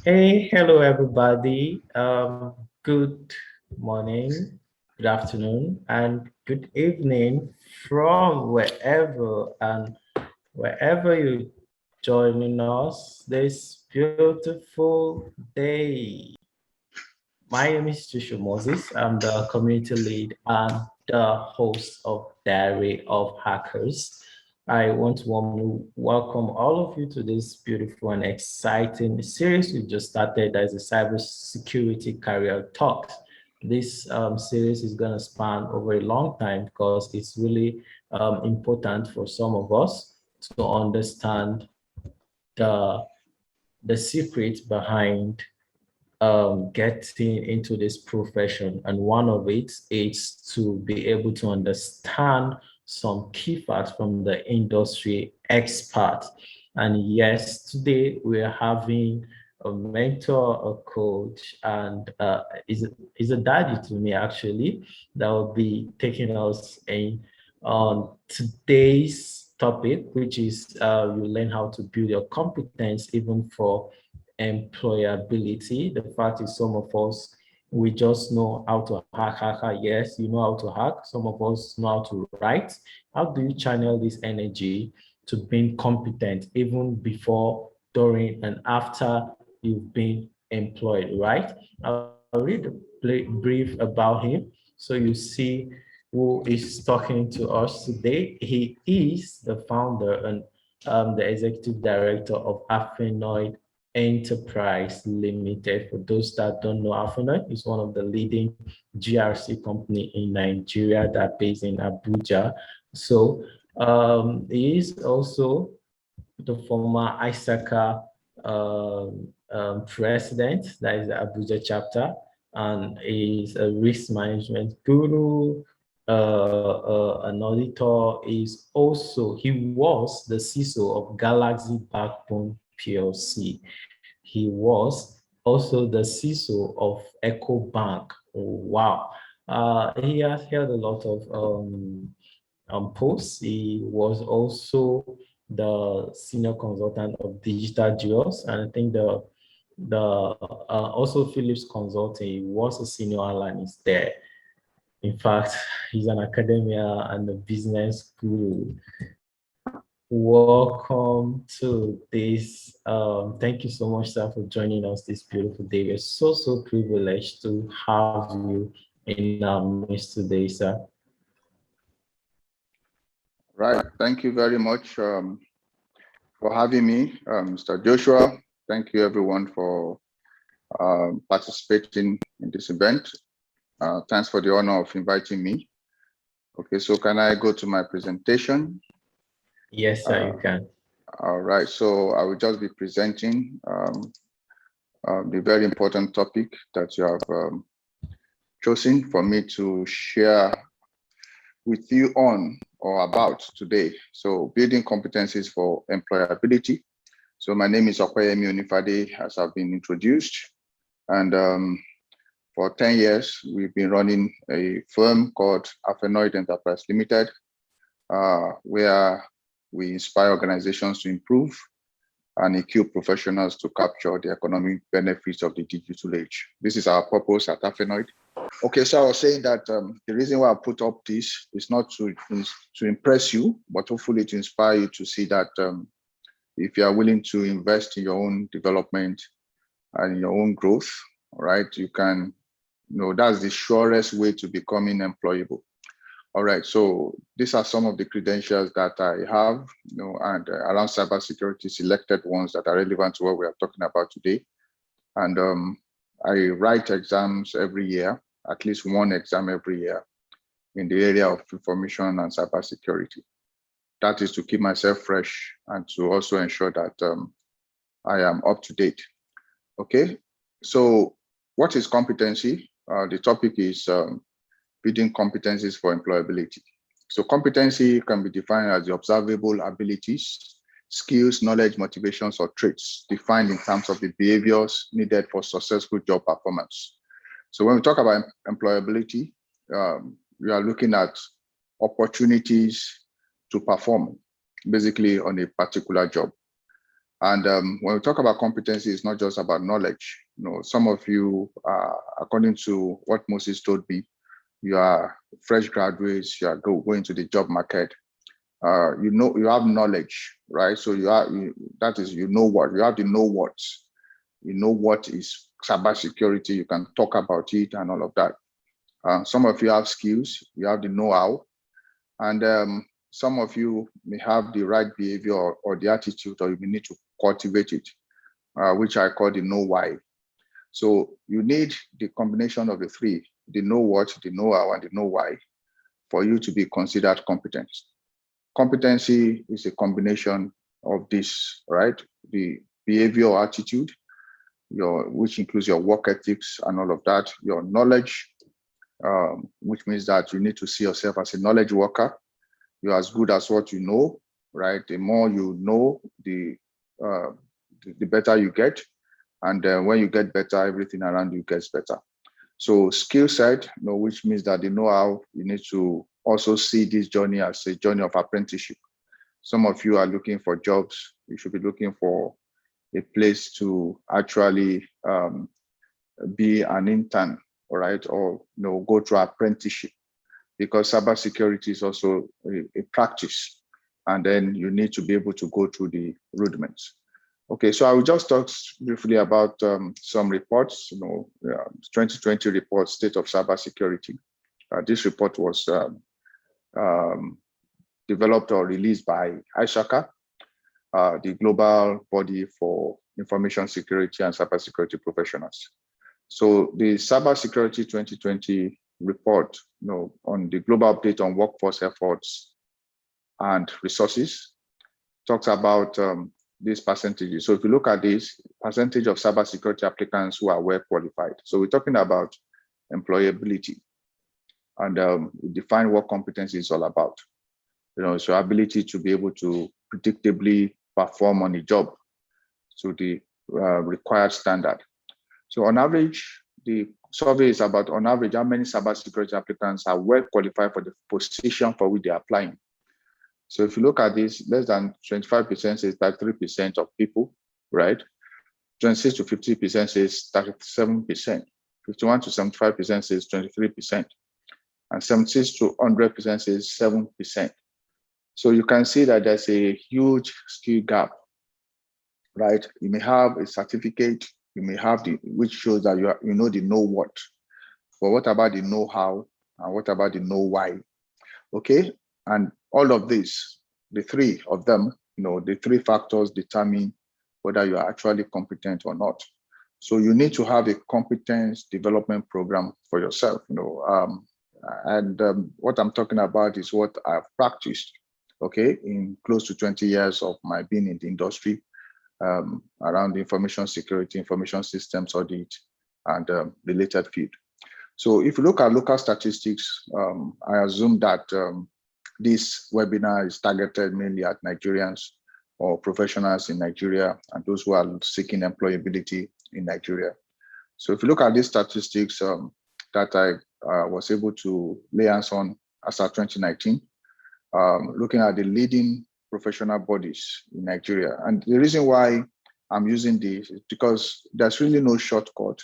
Hey, hello everybody. Good morning, good afternoon, and good evening from wherever you're joining us this beautiful day. My name is Joshua Moses. I'm the community lead and the host of Diary of Hackers. I want to warmly welcome all of you to this beautiful and exciting series we just started as a cybersecurity career talks. This series is going to span over a long time because it's really important for some of us to understand the the secret behind getting into this profession. And one of it is to be able to understand some key facts from the industry expert. And yes, today we're having a mentor, a coach, and is a daddy to me actually, that will be taking us in on today's topic, which is you learn how to build your competence even for employability. The fact is, some of us, we just know how to hack. Yes, you know how to hack. Some of us know how to write. How do you channel this energy to being competent even before, during, and after you've been employed, right? I'll read a brief about him so you see who is talking to us today. He is the founder and the executive director of Afinoid Enterprise Limited. For those that don't know, Afinoid is one of the leading GRC company in Nigeria that based in Abuja. So he is also the former ISACA president, that is the Abuja chapter, and is a risk management guru, an auditor. He was the CISO of Galaxy Backbone PLC. He was also the CISO of Echo Bank. Wow. He has held a lot of posts. He was also the senior consultant of Digital Jewels, and I think the also Philips Consulting. He was a senior analyst there. In fact, he's an academia and a business guru. Welcome to this. Thank you so much, sir, for joining us this beautiful day. We're so privileged to have you in our midst today, sir. Right. Thank you very much for having me, Mr. Joshua. Thank you, everyone, for participating in this event. Thanks for the honor of inviting me. Okay, so can I go to my presentation? Yes, sir, you can. All right, so I will just be presenting the very important topic that you have chosen for me to share with you on or about today. So building competencies for employability. So my name is Opeyemi Onifade, as I've been introduced. And for 10 years, we've been running a firm called Afinoid Enterprise Limited, where we inspire organizations to improve and equip professionals to capture the economic benefits of the digital age. This is our purpose at Afinoid. Okay, so I was saying that the reason why I put up this is not to impress you, but hopefully to inspire you to see that if you are willing to invest in your own development and your own growth, all right, you can, that's the surest way to becoming employable. All right, so these are some of the credentials that I have, and around cybersecurity, selected ones that are relevant to what we are talking about today. And I write exams every year, at least one exam every year in the area of information and cybersecurity. That is to keep myself fresh and to also ensure that I am up to date. Okay, so what is competency? The topic is building competencies for employability. So competency can be defined as the observable abilities, skills, knowledge, motivations, or traits defined in terms of the behaviors needed for successful job performance. So when we talk about employability, we are looking at opportunities to perform basically on a particular job. And when we talk about competency, it's not just about knowledge. Some of you, according to what Moses told me, you are fresh graduates, you are going to the job market. You have knowledge, right? So that is, you have to know what. You know what is cybersecurity, you can talk about it and all of that. Some of you have skills, you have the know-how, and some of you may have the right behavior or the attitude, or you may need to cultivate it, which I call the know why. So you need the combination of the three, the know what, the know how, and the know why, for you to be considered competent. Competency is a combination of this, right? The behavior or attitude, which includes your work ethics and all of that, your knowledge, which means that you need to see yourself as a knowledge worker. You're as good as what you know, right? The more you know, the better you get. And when you get better, everything around you gets better. So skill set, which means that the know-how, you need to also see this journey as a journey of apprenticeship. Some of you are looking for jobs. You should be looking for a place to actually be an intern, all right, or go through apprenticeship, because cybersecurity is also a practice, and then you need to be able to go through the rudiments. Okay, so I will just talk briefly about some reports. 2020 report, State of Cybersecurity. This report was developed or released by ISACA, the global body for information security and cybersecurity professionals. So the Cybersecurity 2020 report, on the global update on workforce efforts and resources, talks about these percentages. So if you look at this percentage of cybersecurity applicants who are well qualified, so we're talking about employability, and we define what competency is all about. It's your ability to be able to predictably perform on a job to the required standard. So on average, the survey is about, on average, how many cybersecurity applicants are well qualified for the position for which they are applying. So if you look at this, less than 25% says 33% of people, right? 26 to 50% says 37%. 51 to 75% says 23%. And 76 to 100% says 7%. So you can see that there's a huge skill gap, right? You may have a certificate, you may have which shows that you know the know what, but what about the know how, and what about the know why? Okay, and all of this, the three of them, the three factors determine whether you are actually competent or not. So you need to have a competence development program for yourself, what I'm talking about is what I've practiced, okay, in close to 20 years of my being in the industry, around information security, information systems audit, and related field. So if you look at local statistics, I assume that this webinar is targeted mainly at Nigerians or professionals in Nigeria and those who are seeking employability in Nigeria. So if you look at these statistics that I was able to lay hands on as of 2019, looking at the leading professional bodies in Nigeria. And the reason why I'm using this is because there's really no shortcut.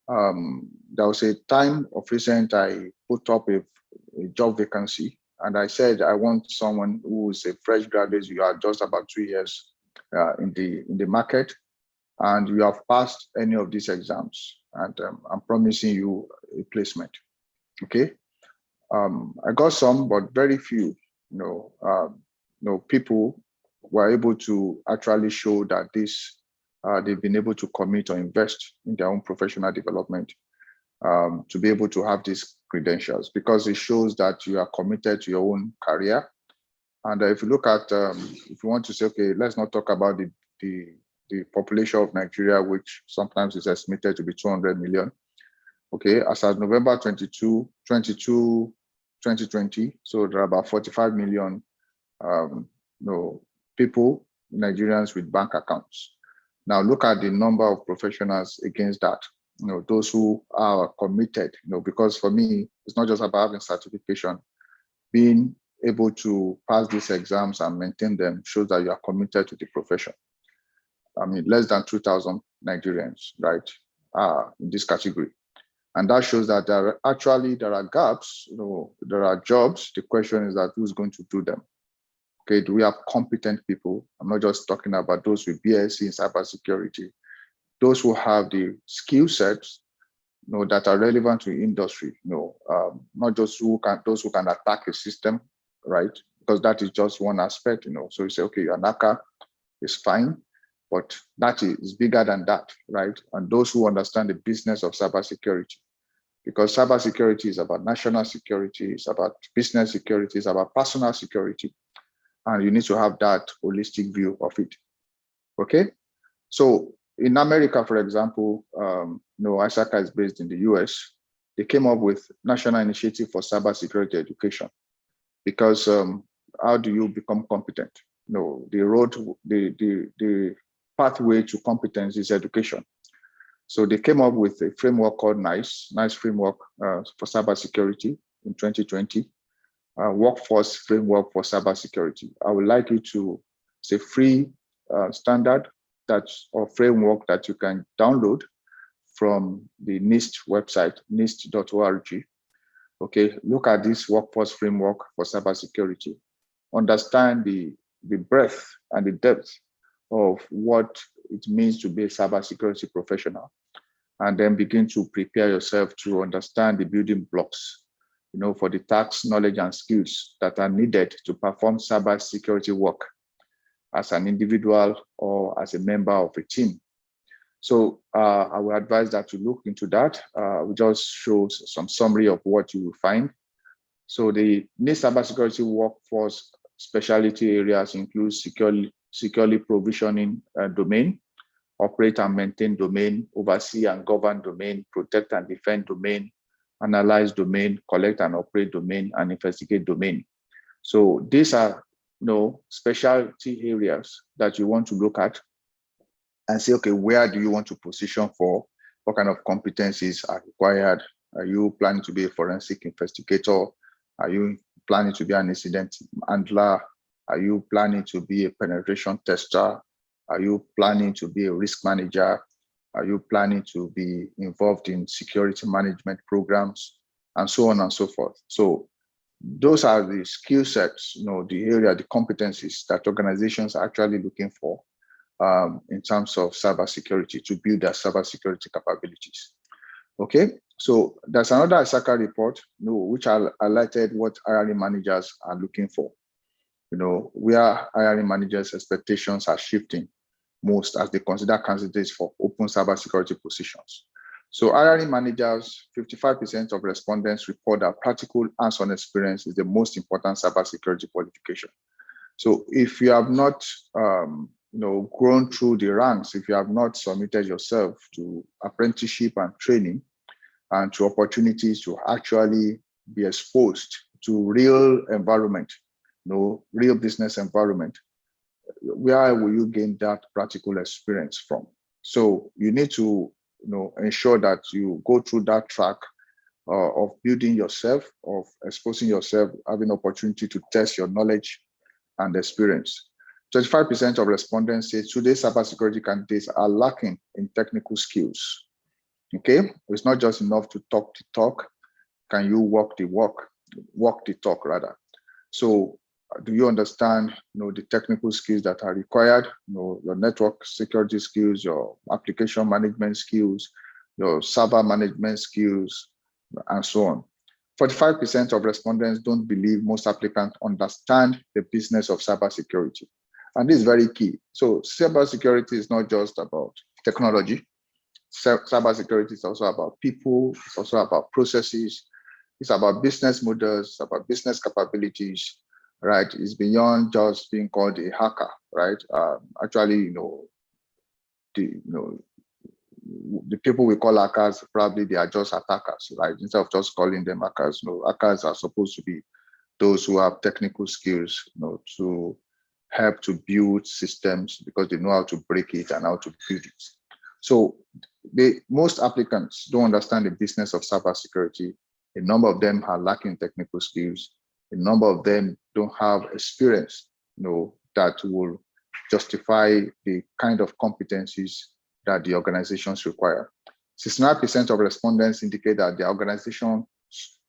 There was a time of recent I put up a job vacancy, and I said I want someone who is a fresh graduate. You are just about 2 years in the market, and you have passed any of these exams, and I'm promising you a placement. Okay, I got some, but very few. People were able to actually show that they've been able to commit or invest in their own professional development to be able to have these credentials, because it shows that you are committed to your own career. And if you look at, if you want to say, okay, let's not talk about the population of Nigeria, which sometimes is estimated to be 200 million. Okay, as of November 2020, so there are about 45 million people, Nigerians with bank accounts. Now look at the number of professionals against that. Those who are committed. Because for me, it's not just about having certification. Being able to pass these exams and maintain them shows that you are committed to the profession. less than 2,000 Nigerians, right, in this category. And that shows that there are gaps, there are jobs. The question is that who's going to do them? Okay, do we have competent people? I'm not just talking about those with BSc in cybersecurity, those who have the skill sets, that are relevant to industry, not just those who can attack a system, right? Because that is just one aspect, So you say, okay, you're an hacker, it's fine, but that is bigger than that, right? And those who understand the business of cybersecurity, because cybersecurity is about national security, it's about business security, it's about personal security, and you need to have that holistic view of it. Okay, so in America, for example, ISACA is based in the US. They came up with National Initiative for Cybersecurity Education, because how do you become competent? The pathway to competence is education. So they came up with a framework called NICE framework for cybersecurity in 2020, workforce framework for cybersecurity. I would like you to, it's a free standard or framework that you can download from the NIST website, nist.org. Okay, look at this workforce framework for cybersecurity. Understand the breadth and the depth of what it means to be a cybersecurity professional, and then begin to prepare yourself to understand the building blocks, for the tasks, knowledge, and skills that are needed to perform cybersecurity work as an individual or as a member of a team. So I would advise that to look into that. We just show some summary of what you will find. So the NIST cybersecurity workforce specialty areas include securely provisioning domain, operate and maintain domain, oversee and govern domain, protect and defend domain, analyze domain, collect and operate domain, and investigate domain. So these are specialty areas that you want to look at and say, okay, where do you want to position for? What kind of competencies are required? Are you planning to be a forensic investigator? Are you planning to be an incident handler? Are you planning to be a penetration tester? Are you planning to be a risk manager? Are you planning to be involved in security management programs, and so on and so forth? So those are the skill sets, the area, the competencies that organizations are actually looking for in terms of cybersecurity to build their cybersecurity capabilities. Okay, so there's another ISACA report, which I highlighted what hiring managers are looking for. Where hiring managers' expectations are shifting most as they consider candidates for open cybersecurity positions. So hiring managers, 55% of respondents report that practical hands-on experience is the most important cybersecurity qualification. So if you have not grown through the ranks, if you have not submitted yourself to apprenticeship and training and to opportunities to actually be exposed to real environment, real business environment, where will you gain that practical experience from? So you need to ensure that you go through that track of building yourself, of exposing yourself, having opportunity to test your knowledge and experience. 25% of respondents say today's cybersecurity candidates are lacking in technical skills. Okay, it's not just enough to talk the talk. Can you walk the talk rather? So do you understand the technical skills that are required, your network security skills, your application management skills, your server management skills, and so on. 45% of respondents don't believe most applicants understand the business of cybersecurity. And this is very key. So cybersecurity is not just about technology. Cybersecurity is also about people, it's also about processes, it's about business models, it's about business capabilities, right? It's beyond just being called a hacker, right? Actually, the people we call hackers, probably they are just attackers, right? Instead of just calling them hackers, hackers are supposed to be those who have technical skills, to help to build systems because they know how to break it and how to build it. So most applicants don't understand the business of cybersecurity. A number of them are lacking technical skills. A number of them don't have experience, that will justify the kind of competencies that the organizations require. 69% of respondents indicate that their organization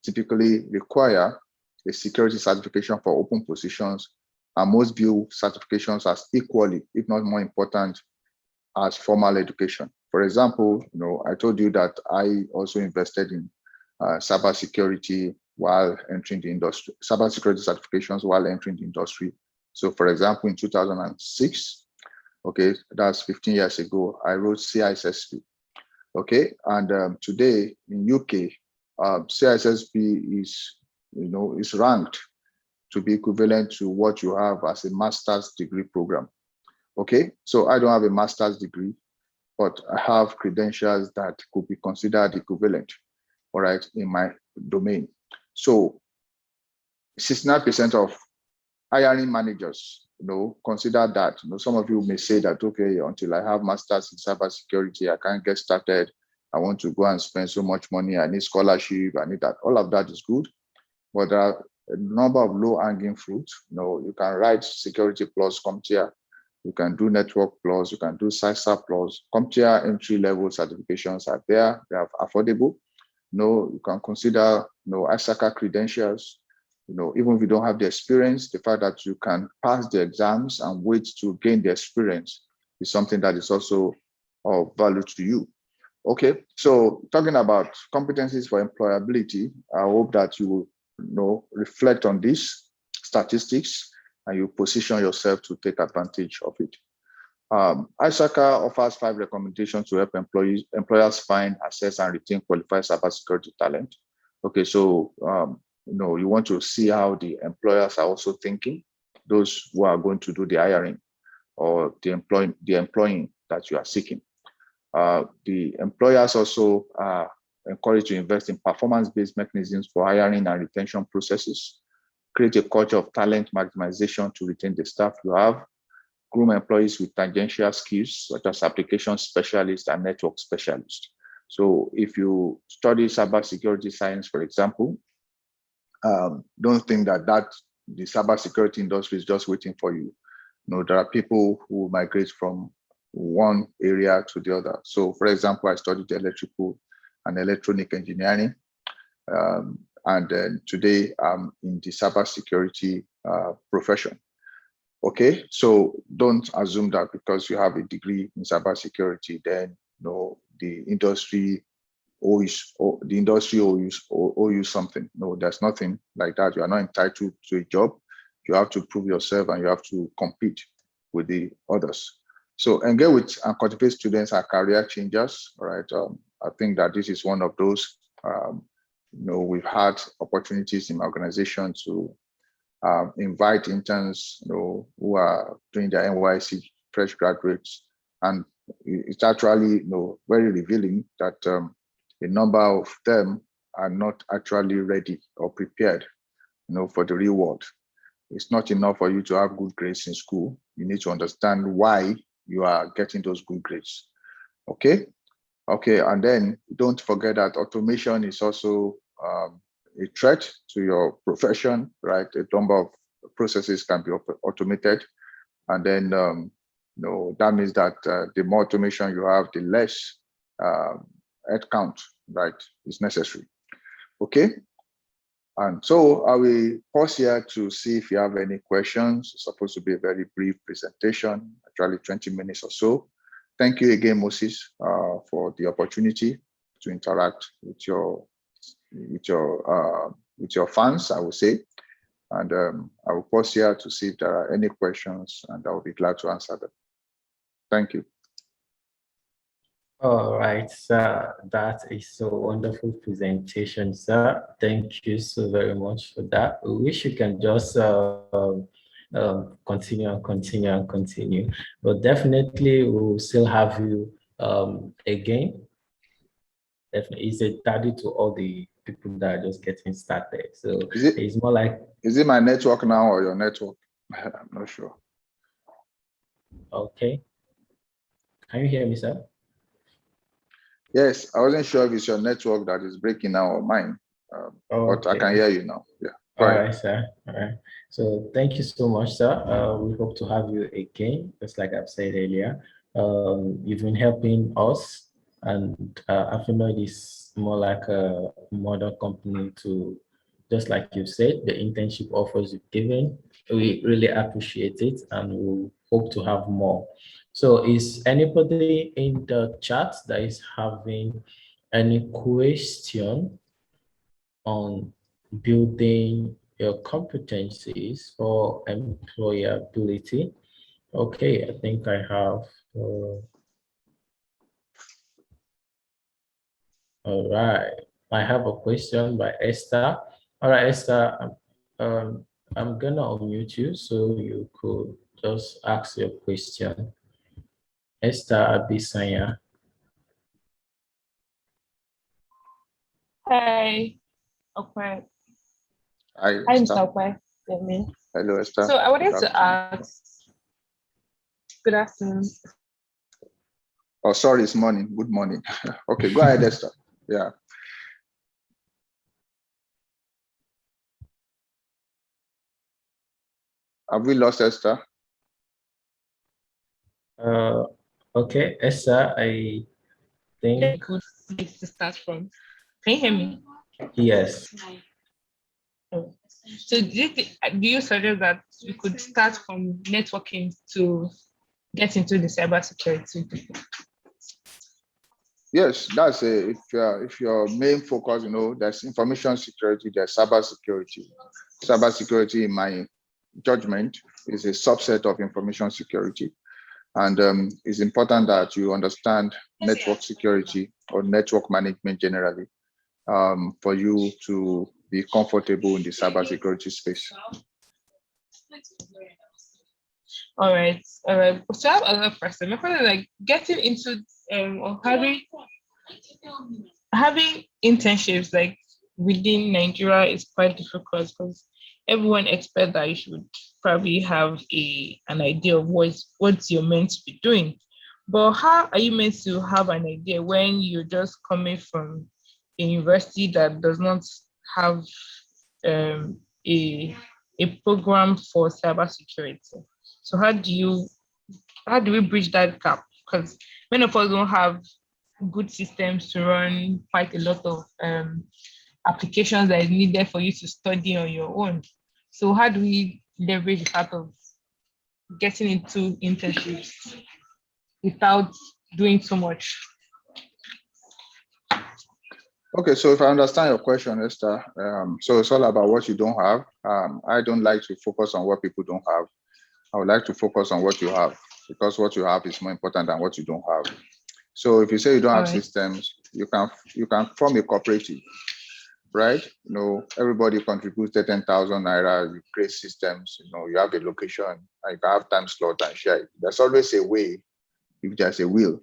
typically require a security certification for open positions, and most view certifications as equally, if not more important, as formal education. For example, I told you that I also invested in cybersecurity while entering the industry, cybersecurity certifications while entering the industry. So for example, in 2006, okay, that's 15 years ago, I wrote CISSP. Okay, and today in UK, CISSP is ranked to be equivalent to what you have as a master's degree program. Okay, so I don't have a master's degree, but I have credentials that could be considered equivalent, all right, in my domain. So 69% of hiring managers, consider that. Some of you may say that, okay, until I have masters in cybersecurity, I can't get started. I want to go and spend so much money. I need scholarship. I need that. All of that is good, but there are a number of low-hanging fruits. You can write Security Plus, CompTIA. You can do Network Plus. You can do CISA Plus. CompTIA entry-level certifications are there. They are affordable. You can consider ISACA credentials. Even if you don't have the experience, the fact that you can pass the exams and wait to gain the experience is something that is also of value to you. Okay, so talking about competencies for employability, I hope that you will reflect on these statistics and you position yourself to take advantage of it. ISACA offers 5 recommendations to help employers find, assess, and retain qualified cybersecurity talent. Okay, so you want to see how the employers are also thinking, those who are going to do the hiring or the employing that you are seeking. The employers also are encouraged to invest in performance-based mechanisms for hiring and retention processes, create a culture of talent maximization to retain the staff you have, groom employees with tangential skills such as application specialists and network specialists. So if you study cybersecurity science, for example, don't think that the cybersecurity industry is just waiting for you. There are people who migrate from one area to the other. So for example, I studied electrical and electronic engineering. And then today I'm in the cybersecurity profession. Okay, so don't assume that because you have a degree in cybersecurity, then the industry owes you something. No, there's nothing like that. You are not entitled to a job. You have to prove yourself and you have to compete with the others. So engage with and cultivate students are career changers. All right, I think that this is one of those. We've had opportunities in my organization to invite interns, who are doing their NYC fresh graduates, and it's actually, very revealing that a number of them are not actually ready or prepared, for the real world. It's not enough for you to have good grades in school. You need to understand why you are getting those good grades. Okay, and then don't forget that automation is also a threat to your profession, right? A number of processes can be automated, and then that means that the more automation you have, the less headcount, right, is necessary. Okay, and so I will pause here to see if you have any questions. It's supposed to be a very brief presentation, actually 20 minutes or so. Thank you again, Moses, for the opportunity to interact with your fans, I would say. And I will pause here to see if there are any questions, and I will be glad to answer them. Thank you. All right, sir. That is a wonderful presentation, sir. Thank you so very much for that. We wish you can just continue. But definitely, we will still have you again. Definitely, it's a target to all the people that are just getting started. So it's more like. Is it my network now or your network? I'm not sure. Okay. Can you hear me, sir? Yes, I wasn't sure if it's your network that is breaking now or mine, but I can hear you now. Yeah. Go All ahead. right, sir. All right. So thank you so much, sir. We hope to have you again. Just like I've said earlier, you've been helping us, and I feel like it's more like a model company to, just like you said, the internship offers you've given. We really appreciate it, and we hope to have more. So, is anybody in the chat that is having any question on building your competencies for employability? Okay, I think I have. All right, I have a question by Esther. All right, Esther, I'm gonna unmute you so you could just ask your question. Esther Abisanya. Hi, okay. Hi, Hi, Esther. Mr. Opeyemi. Hello, Esther. So I wanted Good to afternoon. ask, good afternoon. Oh, sorry, it's morning. Good morning. Okay, go ahead, Esther. Yeah. Have we lost Esther? Uh, okay, Esther, I A think good place to start from. Can you hear me? yes. Oh. So do you suggest that we could start from networking to get into the cybersecurity? Yes, that's a, if your main focus, there's information security, there's cybersecurity. Cybersecurity, in my judgment, is a subset of information security. And it's important that you understand network security or network management generally for you to be comfortable in the cybersecurity space. All right, all right. So I have another question. My question is like getting into or having internships like within Nigeria is quite difficult because everyone expects that you should probably have an idea of what you're meant to be doing. But how are you meant to have an idea when you're just coming from a university that does not have um, a a program for cybersecurity? So how do we bridge that gap? Because many of us don't have good systems to run quite a lot of applications that is needed for you to study on your own. So how do we leverage the fact of getting into internships without doing too much? Okay, so if I understand your question, Esther, so it's all about what you don't have. I don't like to focus on what people don't have. I would like to focus on what you have because what you have is more important than what you don't have. So if you say you don't have systems, you can form a cooperative, right? Everybody contributes 10,000 naira, you create systems, you have a location, and you can have time slot and share it. There's always a way if there's a will,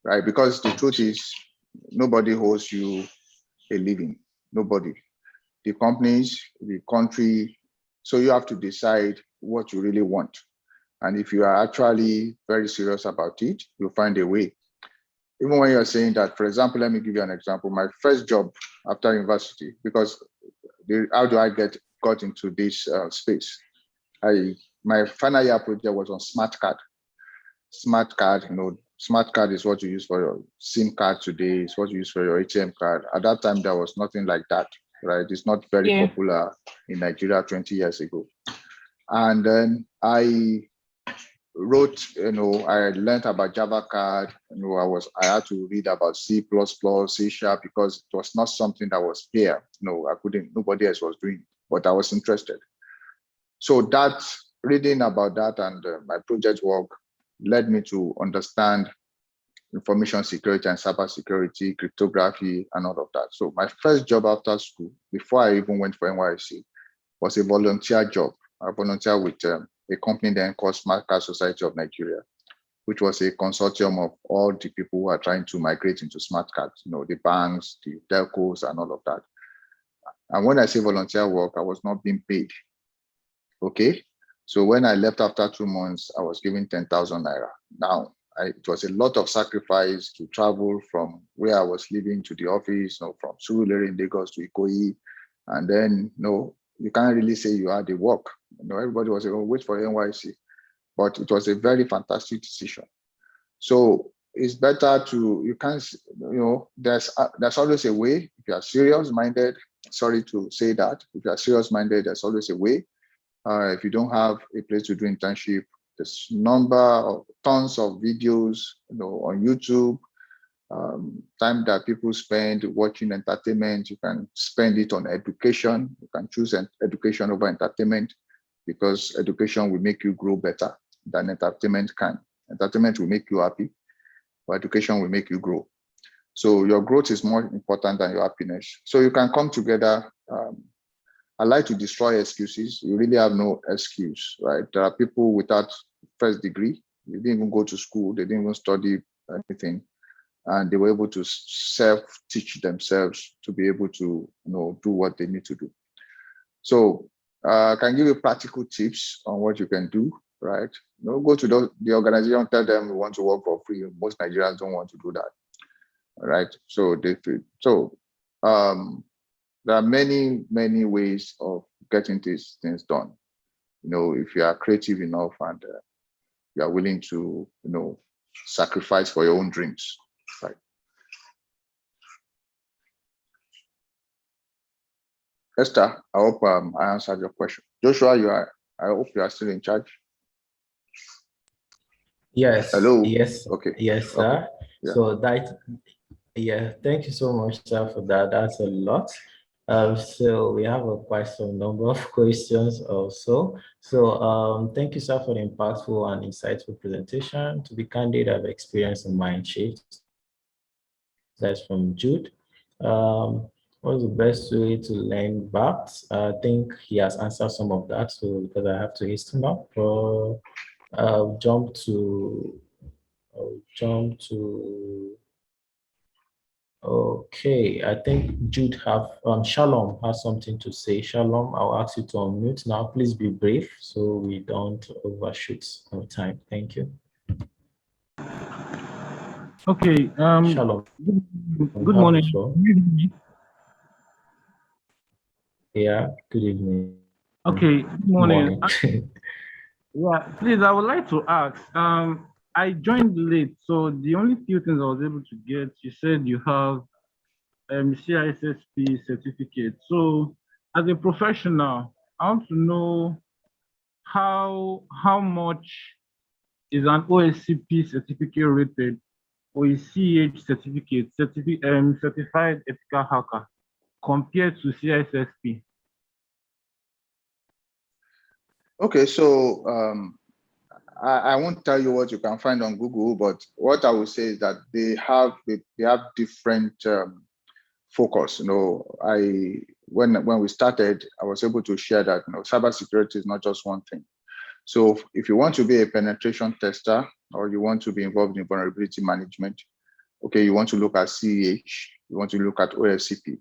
right? Because the truth is, nobody owes you a living, nobody. The companies, the country, so you have to decide what you really want. And if you are actually very serious about it, you'll find a way. Even when you're saying that, for example, let me give you an example. My first job after university, because how do I got into this space? My final year project was on smart card. Smart card, smart card is what you use for your SIM card today. It's what you use for your ATM card. At that time, there was nothing like that, right? It's not very popular in Nigeria 20 years ago. And then I wrote, I learned about Java card. I had to read about C++, C# because it was not something that was here. Nobody else was doing, but I was interested. So that reading about that and my project work led me to understand information security and cybersecurity, cryptography, and all of that. So my first job after school, before I even went for NYC, was a volunteer job. I volunteered with a company then called Smart Card Society of Nigeria, which was a consortium of all the people who are trying to migrate into smart cards, the banks, the telcos, and all of that. And when I say volunteer work, I was not being paid. Okay. So when I left after 2 months, I was given 10,000 naira. Now, it was a lot of sacrifice to travel from where I was living to the office, from Surulere in Lagos to Ikoyi. And then, you can't really say you had the work. Everybody was like, oh, wait for NYC. But it was a very fantastic decision. So it's better to, you can't, there's always a way. If you are serious-minded, sorry to say that, if you are serious-minded, there's always a way. If you don't have a place to do internship, there's tons of videos, on YouTube, time that people spend watching entertainment. You can spend it on education. You can choose education over entertainment, because education will make you grow better than entertainment can. Entertainment will make you happy, but education will make you grow. So your growth is more important than your happiness. So you can come together. I like to destroy excuses. You really have no excuse, right? There are people without first degree. They didn't even go to school. They didn't even study anything. And they were able to self-teach themselves to be able to do what they need to do. So I can give you practical tips on what you can do, right? Go to the organization, tell them we want to work for free. Most Nigerians don't want to do that, right? So there are many ways of getting these things done. If you are creative enough and you are willing to, sacrifice for your own dreams, right? Esther, I hope I answered your question. Joshua, I hope you are still in charge. Yes. Hello. Yes. Okay. Yes, sir. Okay. Yeah. So thank you so much, sir, for that. That's a lot. So we have quite some number of questions also. So thank you, sir, for the impactful and insightful presentation. To be candid, I've experienced a mind shift. That's from Jude. What's the best way to learn back? I think he has answered some of that. So because I have to hasten up, I'll jump to. Okay, I think Jude Shalom has something to say. Shalom, I'll ask you to unmute now. Please be brief so we don't overshoot our time. Thank you. Okay. Shalom. Good morning. Yeah, good evening. Okay, good morning. Morning. Yeah, please, I would like to ask. I joined late, so the only few things I was able to get, you said you have CISSP certificate. So as a professional, I want to know how much is an OSCP certificate rated or a CH certificate, certified ethical hacker, compared to CISSP? Okay, so I won't tell you what you can find on Google, but what I will say is that they have different focus. When we started, I was able to share that cybersecurity is not just one thing. So if you want to be a penetration tester or you want to be involved in vulnerability management, okay, you want to look at CEH, you want to look at OSCP.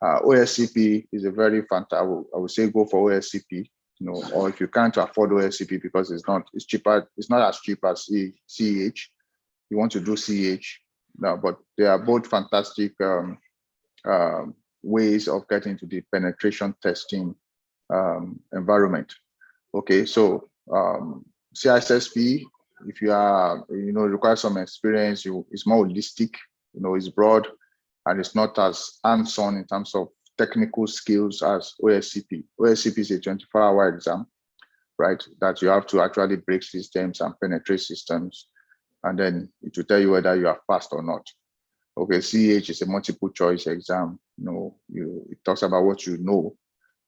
OSCP is a very fantastic. I would say go for OSCP. Or if you can't afford OSCP because it's cheaper, it's not as cheap as CEH, you want to do CEH. No, but they are both fantastic ways of getting to the penetration testing environment. Okay, so CISSP, if you are, require some experience, it's more holistic, it's broad, and it's not as hands-on in terms of technical skills as OSCP. OSCP is a 24-hour exam, right? That you have to actually break systems and penetrate systems, and then it will tell you whether you are passed or not. Okay, CH is a multiple choice exam. It talks about what you know,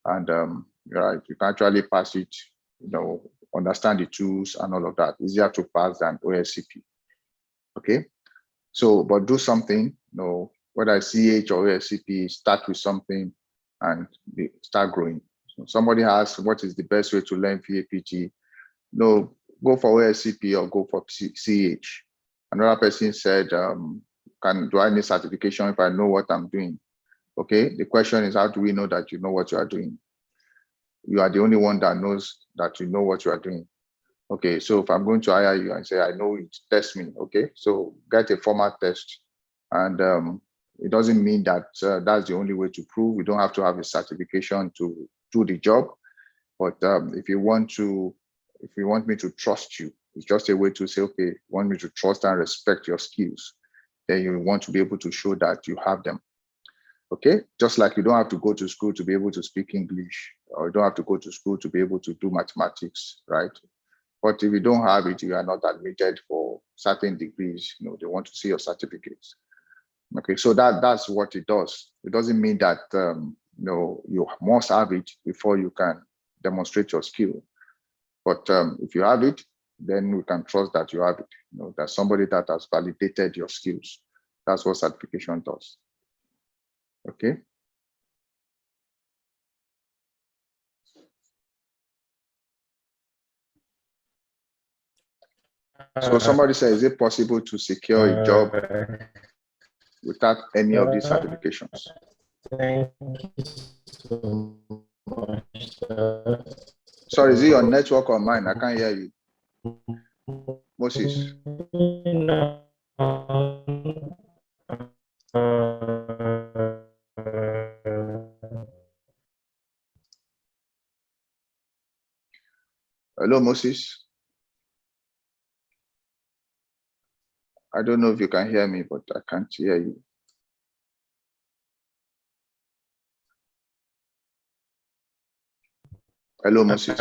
and right, you can actually pass it. Understand the tools and all of that. Easier to pass than OSCP. Okay, so but do something. Whether CH or OSCP, start with something and start growing. So somebody asks, what is the best way to learn VAPT? No, go for OSCP or go for CH. Another person said, do I need certification if I know what I'm doing? Okay, the question is, how do we know that you know what you are doing? You are the only one that knows that you know what you are doing. Okay, so if I'm going to hire you and say, I know it, test me. Okay, so get a formal test. And it doesn't mean that that's the only way to prove. We don't have to have a certification to do the job. But if you want me to trust you, it's just a way to say, okay, you want me to trust and respect your skills, then you want to be able to show that you have them. Okay, just like you don't have to go to school to be able to speak English, or you don't have to go to school to be able to do mathematics, right? But if you don't have it, you are not admitted for certain degrees. You know, they want to see your certificates. Okay, so that's what it does. It doesn't mean that you know, you must have it before you can demonstrate your skill. But if you have it, then we can trust that you have it. You know, that somebody that has validated your skills. That's what certification does. Okay. So somebody said, is it possible to secure a job without any of these certifications? Thank you so much. Sorry, is it your network or mine? I can't hear you. Moses. Hello, Moses. I don't know if you can hear me, but I can't hear you. Hello, Moses.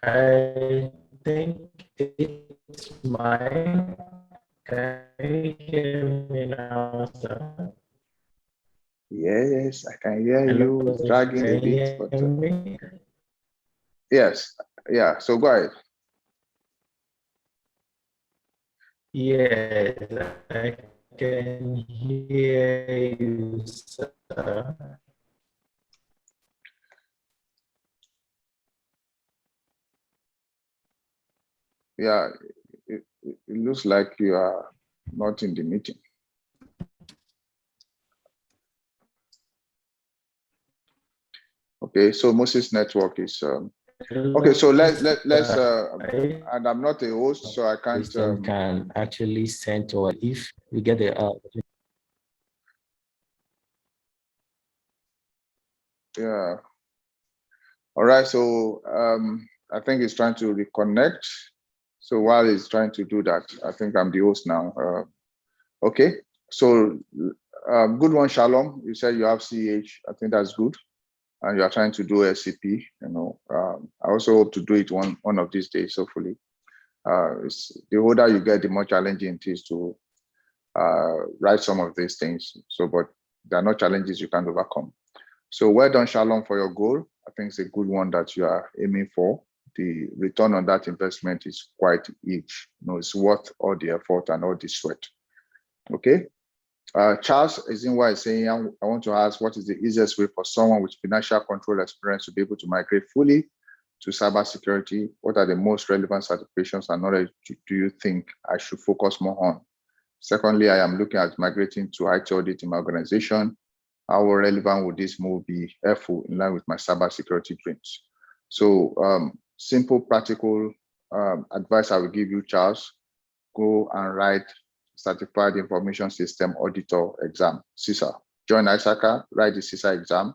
I think it's mine. Can you hear me now, sir? Yes, I can hear Hello, you. It's dragging a can you bit, but hear me? yes, yeah. So go ahead. Yes, I can hear you, sir. Yeah, it looks like you are not in the meeting. Okay, so Moses' network is okay. So let's and I'm not a host, so I can't. Christian can actually send to us if we get the Yeah. All right. So I think he's trying to reconnect. So while he's trying to do that, I think I'm the host now. Okay. So good one, Shalom. You said you have CH. I think that's good. And you are trying to do SCP. You know, I also hope to do it one of these days, hopefully. The older you get, the more challenging it is to write some of these things. So, but there are no challenges you can't overcome. So well done, Shalom, for your goal. I think it's a good one that you are aiming for. The return on that investment is quite huge. You know, it's worth all the effort and all the sweat. Okay. Charles Izinwa is saying, I want to ask, what is the easiest way for someone with financial control experience to be able to migrate fully to cybersecurity? What are the most relevant certifications and knowledge do you think I should focus more on? Secondly, I am looking at migrating to IT audit in my organization. How relevant would this move be helpful in line with my cybersecurity dreams? So simple, practical advice I will give you, Charles, go and write Certified Information System Auditor exam, CISA. Join ISACA, write the CISA exam.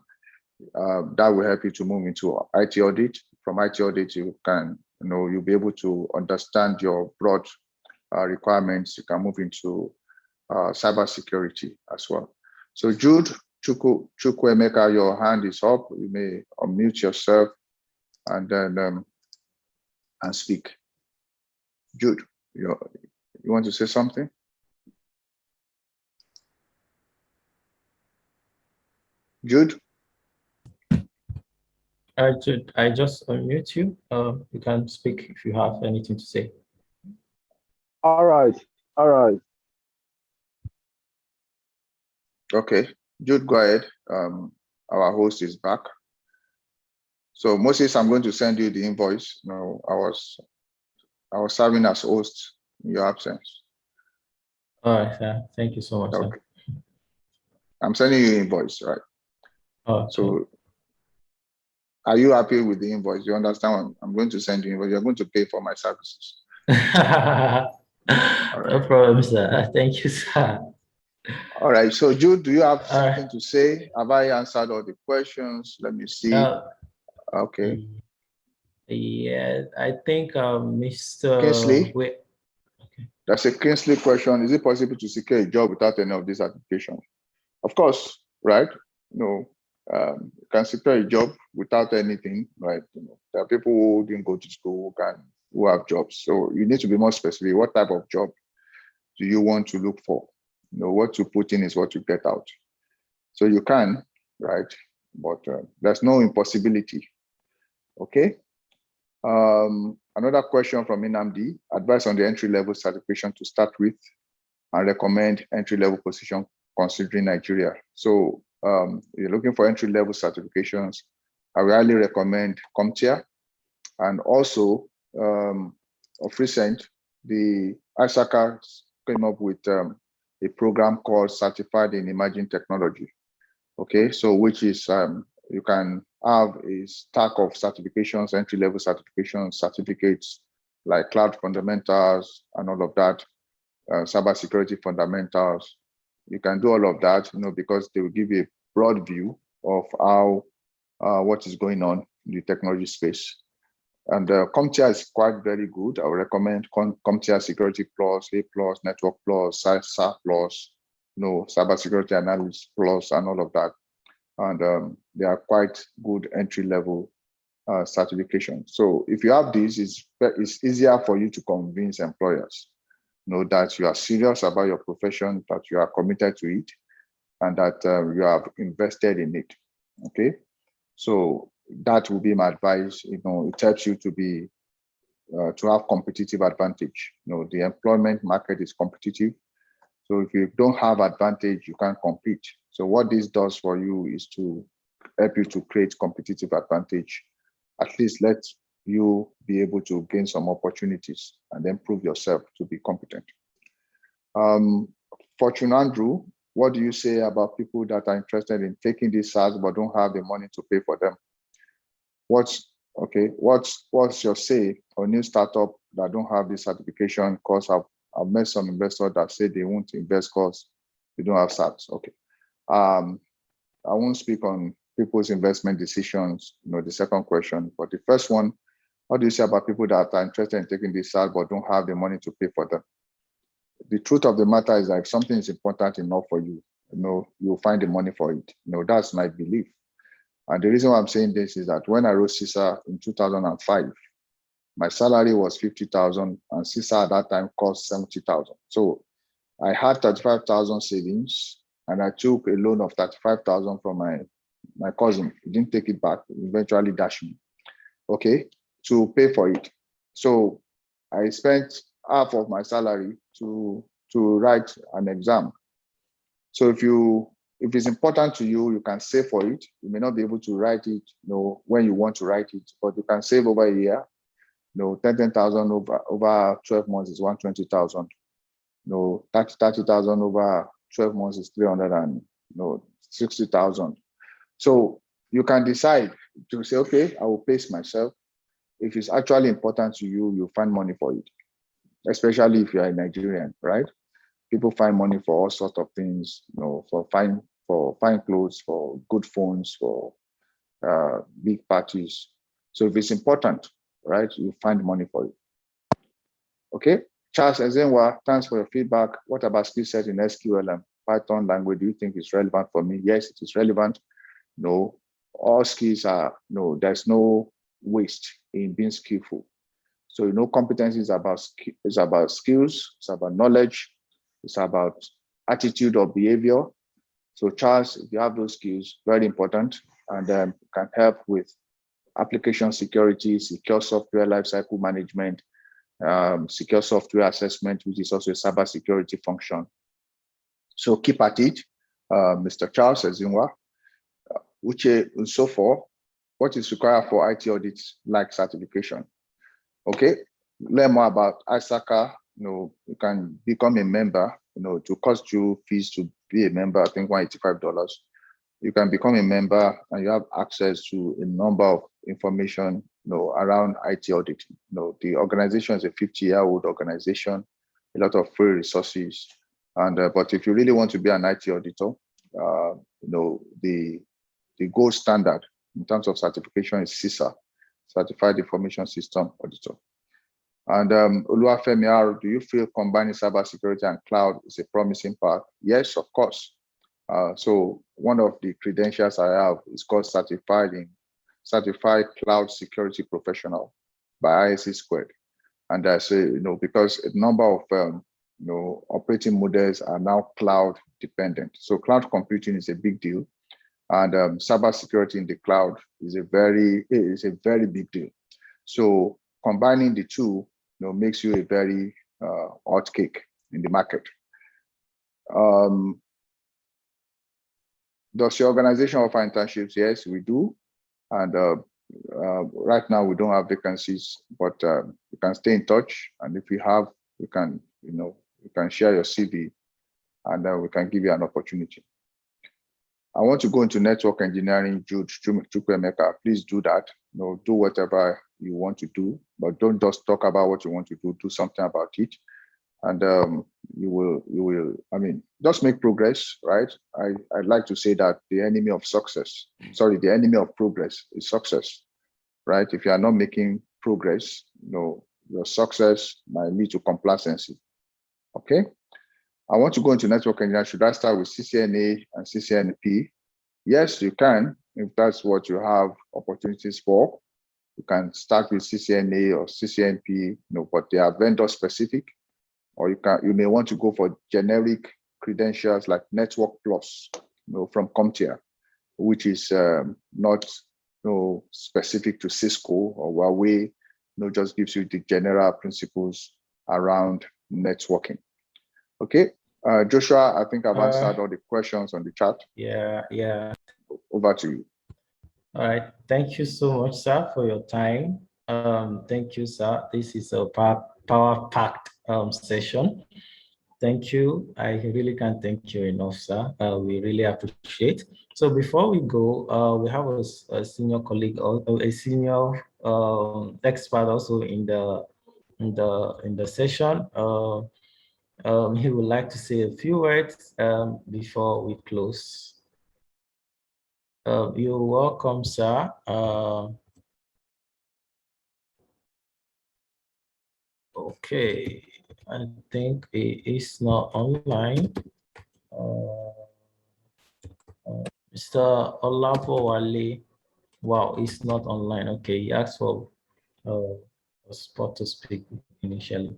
That will help you to move into IT audit. From IT audit, you can, you know, you'll be able to understand your broad requirements. You can move into cybersecurity as well. So Jude Chukwemeka, your hand is up. You may unmute yourself and then and speak. Jude, you want to say something? Jude? I just unmute you. You can speak if you have anything to say. All right. Okay, Jude, go ahead. Our host is back. So Moses, I'm going to send you the invoice. No, I was serving as host in your absence. All right, sir. Thank you so much, Okay. sir. I'm sending you invoice, right? Okay. So are you happy with the invoice? You understand? I'm going to send you invoice. You're going to pay for my services. No problem, sir. Thank you, sir. All right. So Jude, do you have something to say? Have I answered all the questions? Let me see. Okay. Yeah, I think Mr. Kingsley? Wait, That's a Kingsley question. Is it possible to secure a job without any of these certifications? Of course, right? You can secure a job without anything, right? There are people who didn't go to school who have jobs. So you need to be more specific. What type of job do you want to look for? What you put in is what you get out. So you can, right? But there's no impossibility. Okay. Another question from Inamdi: advice on the entry-level certification to start with, and recommend entry-level position considering Nigeria. So you're looking for entry-level certifications, I really recommend CompTIA. And also, of recent, the ISACA came up with a program called Certified in Emerging Technology. Okay, so which is, you can have a stack of certifications, entry-level certifications, certificates like cloud fundamentals and all of that, cybersecurity fundamentals. You can do all of that, because they will give you a broad view of how what is going on in the technology space. And CompTIA is quite very good. I would recommend CompTIA Security Plus, A Plus, Network Plus, SAR Plus, Cybersecurity Analysis Plus, and all of that. And they are quite good entry-level certifications. So if you have these, it's easier for you to convince employers, that you are serious about your profession, that you are committed to it, and that you have invested in it. Okay, so that will be my advice. It helps you to be to have competitive advantage. The employment market is competitive, so if you don't have advantage, you can't compete. So what this does for you is to help you to create competitive advantage. At least let you be able to gain some opportunities and then prove yourself to be competent. Fortune Andrew, what do you say about people that are interested in taking these SaaS but don't have the money to pay for them? What's your say on new startup that don't have this certification? Because I've met some investors that say they won't invest because they don't have SaaS. Okay. I won't speak on people's investment decisions, the second question, but the first one, what do you say about people that are interested in taking this SaaS but don't have the money to pay for them? The truth of the matter is that if something is important enough for you, you'll find the money for it. That's my belief. And the reason why I'm saying this is that when I wrote CISA in 2005, my salary was 50,000 and CISA at that time cost 70,000. So I had 35,000 savings and I took a loan of 35,000 from my cousin. He didn't take it back, eventually dashed me, okay, to pay for it. So I spent half of my salary to write an exam. So if it's important to you, you can save for it. You may not be able to write it, when you want to write it, but you can save over a year. 10,000 over 12 months is 120,000. 30,000 over 12 months is 360,000. So you can decide to say, okay, I will pace myself. If it's actually important to you, you find money for it, especially if you're a Nigerian, right? People find money for all sorts of things, for fine clothes, for good phones, for big parties. So if it's important, right, you find money for it. Okay, Charles Ezenwa, thanks for your feedback. What about skill set in SQL and Python language? Do you think it's relevant for me? Yes, it is relevant. No, all skills are, there's no waste in being skillful. So, competency is about skills, it's about knowledge, it's about attitude or behavior. So Charles, if you have those skills, very important, and can help with application security, secure software lifecycle management, secure software assessment, which is also a cybersecurity function. So keep at it, Mr. Charles Ezinwa, which so for what is required for IT audits like certification. Okay, learn more about ISACA. You can become a member. To cost you fees to be a member, I think $185. You can become a member and you have access to a number of information, around IT auditing. The organization is a 50-year-old organization, a lot of free resources. And but if you really want to be an IT auditor, the gold standard in terms of certification is CISA, Certified Information System Auditor. And Oluwafemi R, do you feel combining cybersecurity and cloud is a promising path? Yes, of course. So one of the credentials I have is called Certified Cloud Security Professional by ISC Squared. And I say, because a number of operating models are now cloud dependent. So cloud computing is a big deal, and cybersecurity in the cloud is a very big deal. So combining the two, makes you a very hot cake in the market. Does your organization offer internships? Yes, we do. And right now we don't have vacancies, but you can stay in touch. And if you have, you can share your CV, and we can give you an opportunity. I want to go into network engineering, Jude Chukwemeka. Please do that. Do whatever you want to do, but don't just talk about what you want to do. Do something about it, and you will. I mean, just make progress, right? I'd like to say that the enemy of progress is success, right? If you are not making progress, your success might lead to complacency. Okay. I want to go into network engineering. Should I start with CCNA and CCNP? Yes, you can. If that's what you have opportunities for, you can start with CCNA or CCNP, but they are vendor specific. Or you may want to go for generic credentials like Network Plus, from CompTIA, which is not specific to Cisco or Huawei. Just gives you the general principles around networking. Okay, Joshua, I think I've answered all the questions on the chat. Yeah. Over to you. All right. Thank you so much, sir, for your time. Thank you, sir. This is a power-packed session. Thank you. I really can't thank you enough, sir. We really appreciate. So before we go, we have a senior colleague, or a senior expert also in the session. He would like to say a few words before we close. You're welcome, sir. Okay, I think it is not online. Mr. Olafowale, wow, it's not online. Okay, he asked for a spot to speak initially.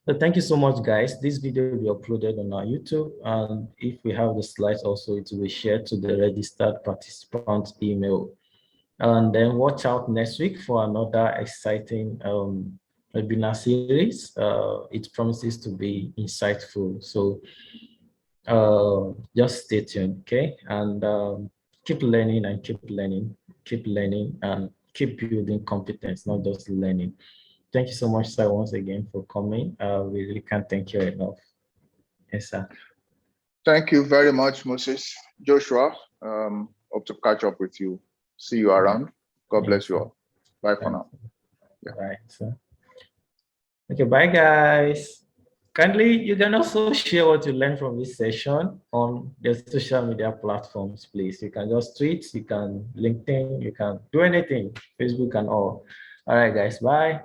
So thank you so much, guys. This video will be uploaded on our YouTube, and if we have the slides also, it will be shared to the registered participant email. And then watch out next week for another exciting webinar series. It promises to be insightful. So just stay tuned, okay? And keep learning and keep learning and keep building competence, not just learning. Thank you so much, sir, once again for coming. We really can't thank you enough. Yes, sir. Thank you very much, Moses. Joshua, hope to catch up with you. See you around. God bless you all. Bye for now. Yeah. Bye, sir. Okay, bye, guys. Kindly, you can also share what you learned from this session on the social media platforms, please. You can just tweet, you can LinkedIn, you can do anything, Facebook and all. All right, guys, bye.